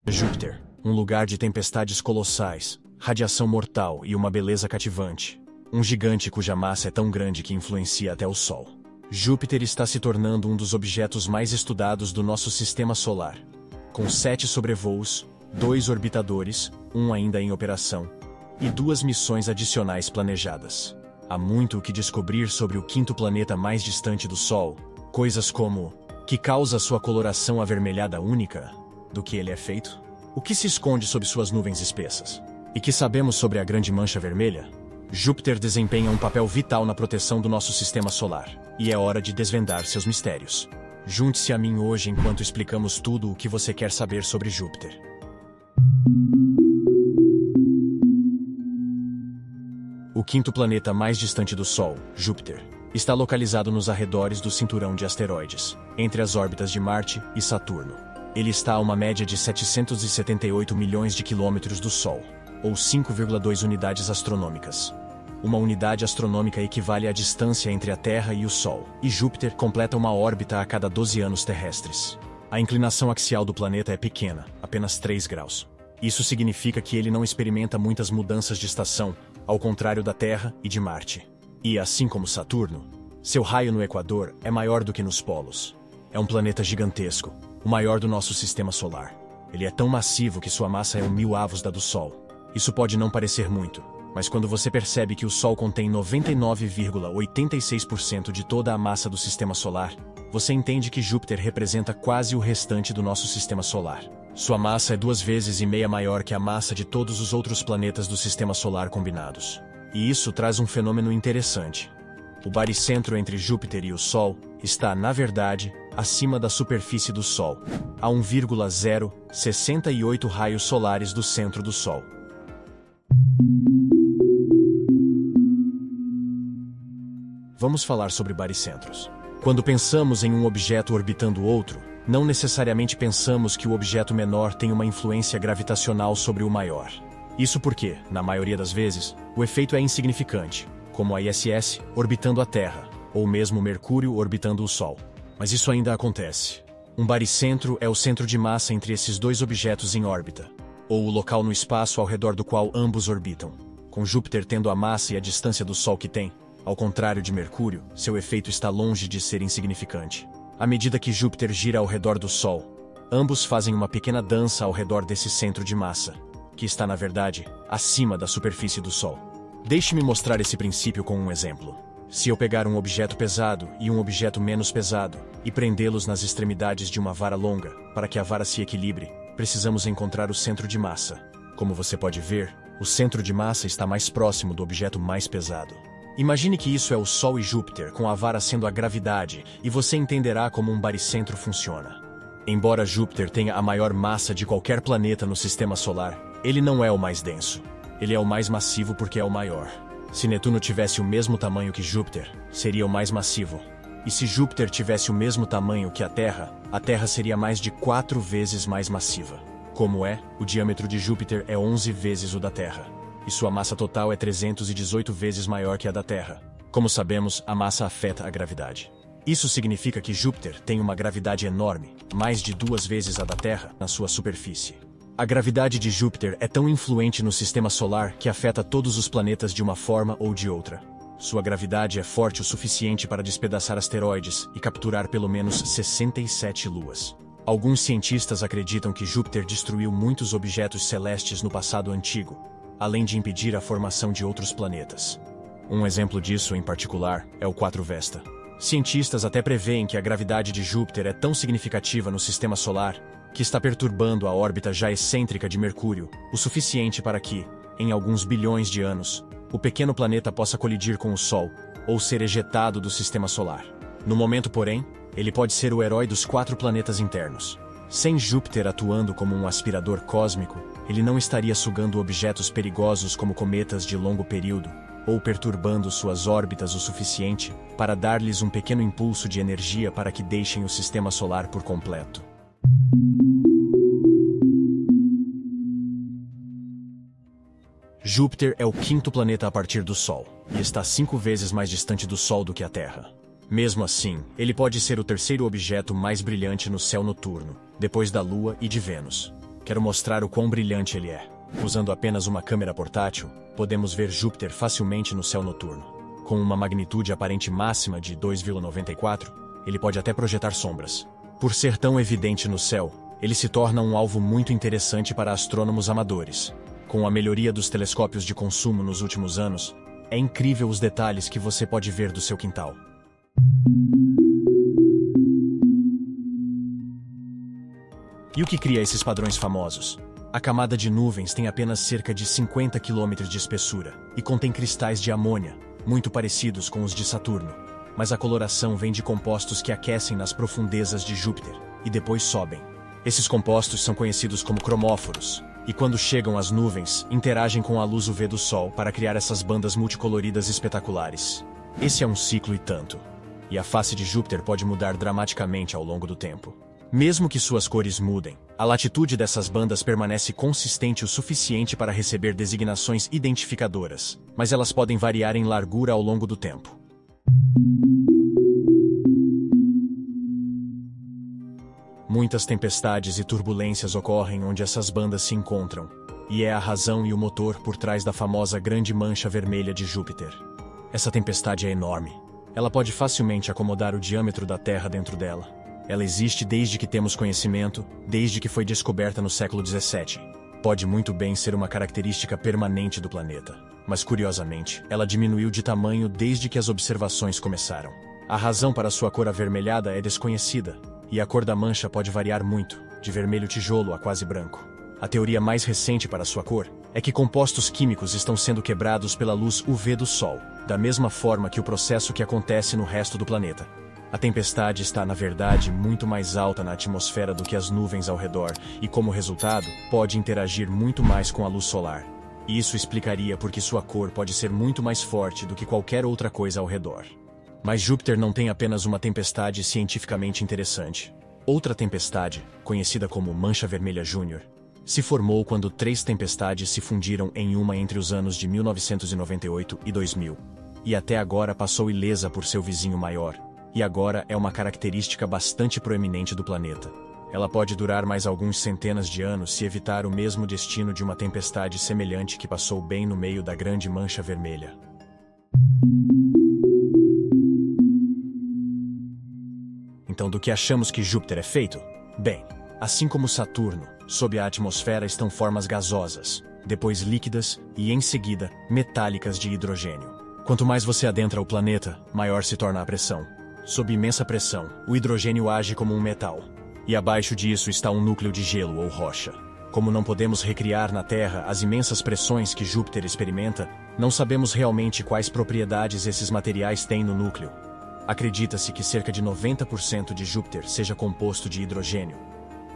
Júpiter, um lugar de tempestades colossais, radiação mortal e uma beleza cativante. Um gigante cuja massa é tão grande que influencia até o Sol. Júpiter está se tornando um dos objetos mais estudados do nosso sistema solar. Com 7 sobrevoos, 2 orbitadores, um ainda em operação, e 2 missões adicionais planejadas. Há muito o que descobrir sobre o quinto planeta mais distante do Sol, coisas como: que causa sua coloração avermelhada única, do que ele é feito, o que se esconde sob suas nuvens espessas, e que sabemos sobre a grande mancha vermelha. Júpiter desempenha um papel vital na proteção do nosso sistema solar, e é hora de desvendar seus mistérios. Junte-se a mim hoje enquanto explicamos tudo o que você quer saber sobre Júpiter. O quinto planeta mais distante do Sol, Júpiter, está localizado nos arredores do cinturão de asteroides, entre as órbitas de Marte e Saturno. Ele está a uma média de 778 milhões de quilômetros do Sol, ou 5,2 unidades astronômicas. Uma unidade astronômica equivale à distância entre a Terra e o Sol, e Júpiter completa uma órbita a cada 12 anos terrestres. A inclinação axial do planeta é pequena, apenas 3 graus. Isso significa que ele não experimenta muitas mudanças de estação, ao contrário da Terra e de Marte. E, assim como Saturno, seu raio no Equador é maior do que nos polos. É um planeta gigantesco, o maior do nosso sistema solar. Ele é tão massivo que sua massa é 1.000 avos da do Sol. Isso pode não parecer muito, mas quando você percebe que o Sol contém 99,86% de toda a massa do sistema solar, você entende que Júpiter representa quase o restante do nosso sistema solar. Sua massa é 2,5 vezes maior que a massa de todos os outros planetas do sistema solar combinados. E isso traz um fenômeno interessante. O baricentro entre Júpiter e o Sol está, na verdade, acima da superfície do Sol, a 1,068 raios solares do centro do Sol. Vamos falar sobre baricentros. Quando pensamos em um objeto orbitando outro, não necessariamente pensamos que o objeto menor tem uma influência gravitacional sobre o maior. Isso porque, na maioria das vezes, o efeito é insignificante, como a ISS orbitando a Terra, ou mesmo Mercúrio orbitando o Sol. Mas isso ainda acontece. Um baricentro é o centro de massa entre esses dois objetos em órbita, ou o local no espaço ao redor do qual ambos orbitam. Com Júpiter tendo a massa e a distância do Sol que tem, ao contrário de Mercúrio, seu efeito está longe de ser insignificante. À medida que Júpiter gira ao redor do Sol, ambos fazem uma pequena dança ao redor desse centro de massa, que está, na verdade, acima da superfície do Sol. Deixe-me mostrar esse princípio com um exemplo. Se eu pegar um objeto pesado e um objeto menos pesado, e prendê-los nas extremidades de uma vara longa, para que a vara se equilibre, precisamos encontrar o centro de massa. Como você pode ver, o centro de massa está mais próximo do objeto mais pesado. Imagine que isso é o Sol e Júpiter, com a vara sendo a gravidade, e você entenderá como um baricentro funciona. Embora Júpiter tenha a maior massa de qualquer planeta no sistema solar, ele não é o mais denso. Ele é o mais massivo porque é o maior. Se Netuno tivesse o mesmo tamanho que Júpiter, seria o mais massivo. E se Júpiter tivesse o mesmo tamanho que a Terra seria mais de 4 vezes mais massiva. Como é, o diâmetro de Júpiter é 11 vezes o da Terra. E sua massa total é 318 vezes maior que a da Terra. Como sabemos, a massa afeta a gravidade. Isso significa que Júpiter tem uma gravidade enorme, mais de 2 vezes a da Terra, na sua superfície. A gravidade de Júpiter é tão influente no sistema solar que afeta todos os planetas de uma forma ou de outra. Sua gravidade é forte o suficiente para despedaçar asteroides e capturar pelo menos 67 luas. Alguns cientistas acreditam que Júpiter destruiu muitos objetos celestes no passado antigo, além de impedir a formação de outros planetas. Um exemplo disso, em particular, é o 4 Vesta. Cientistas até preveem que a gravidade de Júpiter é tão significativa no sistema solar que está perturbando a órbita já excêntrica de Mercúrio, o suficiente para que, em alguns bilhões de anos, o pequeno planeta possa colidir com o Sol, ou ser ejetado do sistema solar. No momento, porém, ele pode ser o herói dos 4 planetas internos. Sem Júpiter atuando como um aspirador cósmico, ele não estaria sugando objetos perigosos como cometas de longo período, ou perturbando suas órbitas o suficiente para dar-lhes um pequeno impulso de energia para que deixem o sistema solar por completo. Júpiter é o quinto planeta a partir do Sol, e está 5 vezes mais distante do Sol do que a Terra. Mesmo assim, ele pode ser o terceiro objeto mais brilhante no céu noturno, depois da Lua e de Vênus. Quero mostrar o quão brilhante ele é. Usando apenas uma câmera portátil, podemos ver Júpiter facilmente no céu noturno. Com uma magnitude aparente máxima de 2,94, ele pode até projetar sombras. Por ser tão evidente no céu, ele se torna um alvo muito interessante para astrônomos amadores. Com a melhoria dos telescópios de consumo nos últimos anos, é incrível os detalhes que você pode ver do seu quintal. E o que cria esses padrões famosos? A camada de nuvens tem apenas cerca de 50 km de espessura e contém cristais de amônia, muito parecidos com os de Saturno. Mas a coloração vem de compostos que aquecem nas profundezas de Júpiter e depois sobem. Esses compostos são conhecidos como cromóforos, e quando chegam às nuvens, interagem com a luz UV do Sol para criar essas bandas multicoloridas espetaculares. Esse é um ciclo e tanto. E a face de Júpiter pode mudar dramaticamente ao longo do tempo. Mesmo que suas cores mudem, a latitude dessas bandas permanece consistente o suficiente para receber designações identificadoras, mas elas podem variar em largura ao longo do tempo. Muitas tempestades e turbulências ocorrem onde essas bandas se encontram, e é a razão e o motor por trás da famosa Grande Mancha Vermelha de Júpiter. Essa tempestade é enorme. Ela pode facilmente acomodar o diâmetro da Terra dentro dela. Ela existe desde que temos conhecimento, desde que foi descoberta no século XVII. Pode muito bem ser uma característica permanente do planeta, mas curiosamente, ela diminuiu de tamanho desde que as observações começaram. A razão para sua cor avermelhada é desconhecida, e a cor da mancha pode variar muito, de vermelho tijolo a quase branco. A teoria mais recente para sua cor é que compostos químicos estão sendo quebrados pela luz UV do Sol, da mesma forma que o processo que acontece no resto do planeta. A tempestade está, na verdade, muito mais alta na atmosfera do que as nuvens ao redor e, como resultado, pode interagir muito mais com a luz solar. Isso explicaria por que sua cor pode ser muito mais forte do que qualquer outra coisa ao redor. Mas Júpiter não tem apenas uma tempestade cientificamente interessante. Outra tempestade, conhecida como Mancha Vermelha Júnior, se formou quando 3 tempestades se fundiram em uma entre os anos de 1998 e 2000. E até agora passou ilesa por seu vizinho maior. E agora é uma característica bastante proeminente do planeta. Ela pode durar mais alguns centenas de anos se evitar o mesmo destino de uma tempestade semelhante que passou bem no meio da Grande Mancha Vermelha. Então, do que achamos que Júpiter é feito? Bem, assim como Saturno, sob a atmosfera estão formas gasosas, depois líquidas e, em seguida, metálicas de hidrogênio. Quanto mais você adentra o planeta, maior se torna a pressão. Sob imensa pressão, o hidrogênio age como um metal. E abaixo disso está um núcleo de gelo ou rocha. Como não podemos recriar na Terra as imensas pressões que Júpiter experimenta, não sabemos realmente quais propriedades esses materiais têm no núcleo. Acredita-se que cerca de 90% de Júpiter seja composto de hidrogênio,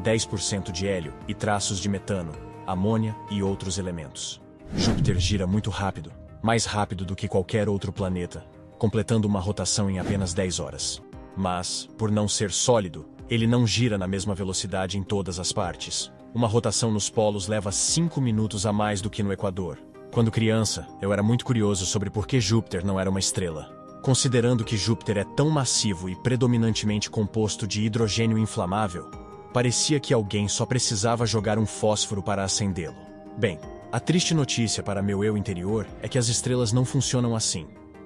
10% de hélio e traços de metano, amônia e outros elementos. Júpiter gira muito rápido, mais rápido do que qualquer outro planeta, completando uma rotação em apenas 10 horas. Mas, por não ser sólido, ele não gira na mesma velocidade em todas as partes. Uma rotação nos polos leva 5 minutos a mais do que no Equador. Quando criança, eu era muito curioso sobre por que Júpiter não era uma estrela. Considerando que Júpiter é tão massivo e predominantemente composto de hidrogênio inflamável, parecia que alguém só precisava jogar um fósforo para acendê-lo. Bem, a triste notícia para meu eu interior é que as estrelas não funcionam assim.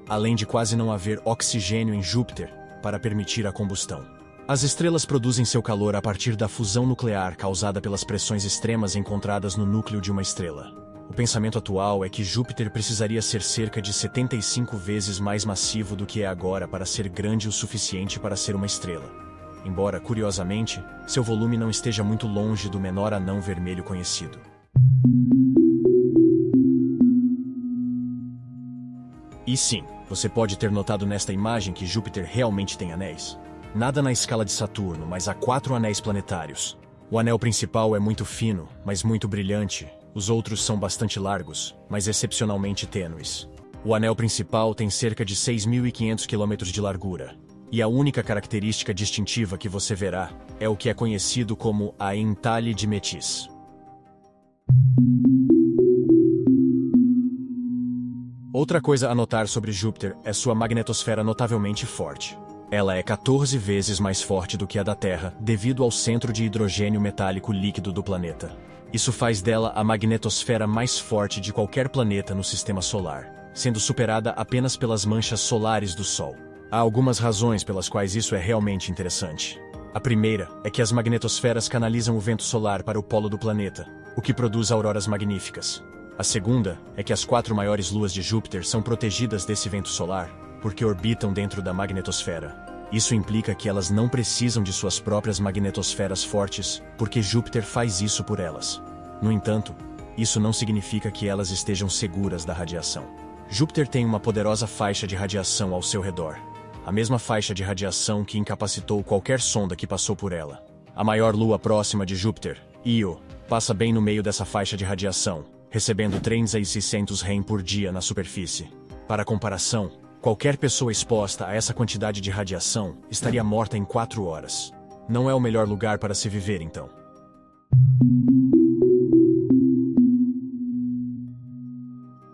Além de quase não haver oxigênio em Júpiter para permitir a combustão. As estrelas produzem seu calor a partir da fusão nuclear causada pelas pressões extremas encontradas no núcleo de uma estrela. O pensamento atual é que Júpiter precisaria ser cerca de 75 vezes mais massivo do que é agora para ser grande o suficiente para ser uma estrela. Embora, curiosamente, seu volume não esteja muito longe do menor anão vermelho conhecido. E sim, você pode ter notado nesta imagem que Júpiter realmente tem anéis. Nada na escala de Saturno, mas há 4 anéis planetários. O anel principal é muito fino, mas muito brilhante. Os outros são bastante largos, mas excepcionalmente tênues. O anel principal tem cerca de 6.500 km de largura. E a única característica distintiva que você verá é o que é conhecido como a entalhe de Métis. Outra coisa a notar sobre Júpiter é sua magnetosfera notavelmente forte. Ela é 14 vezes mais forte do que a da Terra, devido ao centro de hidrogênio metálico líquido do planeta. Isso faz dela a magnetosfera mais forte de qualquer planeta no sistema solar, sendo superada apenas pelas manchas solares do Sol. Há algumas razões pelas quais isso é realmente interessante. A primeira é que as magnetosferas canalizam o vento solar para o polo do planeta, o que produz auroras magníficas. A segunda é que as 4 maiores luas de Júpiter são protegidas desse vento solar, porque orbitam dentro da magnetosfera. Isso implica que elas não precisam de suas próprias magnetosferas fortes, porque Júpiter faz isso por elas. No entanto, isso não significa que elas estejam seguras da radiação. Júpiter tem uma poderosa faixa de radiação ao seu redor. A mesma faixa de radiação que incapacitou qualquer sonda que passou por ela. A maior lua próxima de Júpiter, Io, passa bem no meio dessa faixa de radiação, recebendo 3.600 REM por dia na superfície. Para comparação, qualquer pessoa exposta a essa quantidade de radiação estaria morta em 4 horas. Não é o melhor lugar para se viver, então.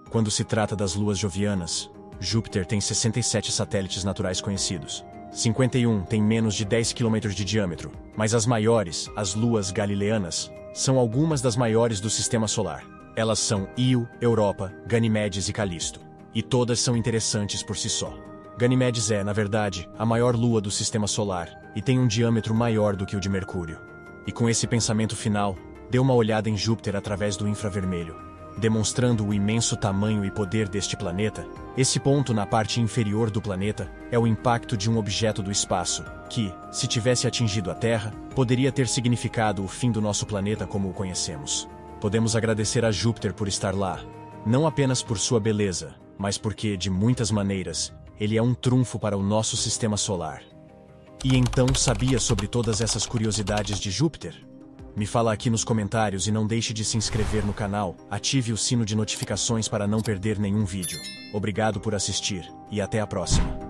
Quando se trata das luas jovianas, Júpiter tem 67 satélites naturais conhecidos. 51 têm menos de 10 km de diâmetro, mas as maiores, as luas galileanas, são algumas das maiores do Sistema Solar. Elas são Io, Europa, Ganimedes e Calisto. E todas são interessantes por si só. Ganimedes é, na verdade, a maior lua do Sistema Solar e tem um diâmetro maior do que o de Mercúrio. E com esse pensamento final, dê uma olhada em Júpiter através do infravermelho. Demonstrando o imenso tamanho e poder deste planeta, esse ponto na parte inferior do planeta é o impacto de um objeto do espaço, que, se tivesse atingido a Terra, poderia ter significado o fim do nosso planeta como o conhecemos. Podemos agradecer a Júpiter por estar lá, não apenas por sua beleza, mas porque, de muitas maneiras, ele é um trunfo para o nosso sistema solar. E então sabia sobre todas essas curiosidades de Júpiter? Me fala aqui nos comentários e não deixe de se inscrever no canal, ative o sino de notificações para não perder nenhum vídeo. Obrigado por assistir, e até a próxima.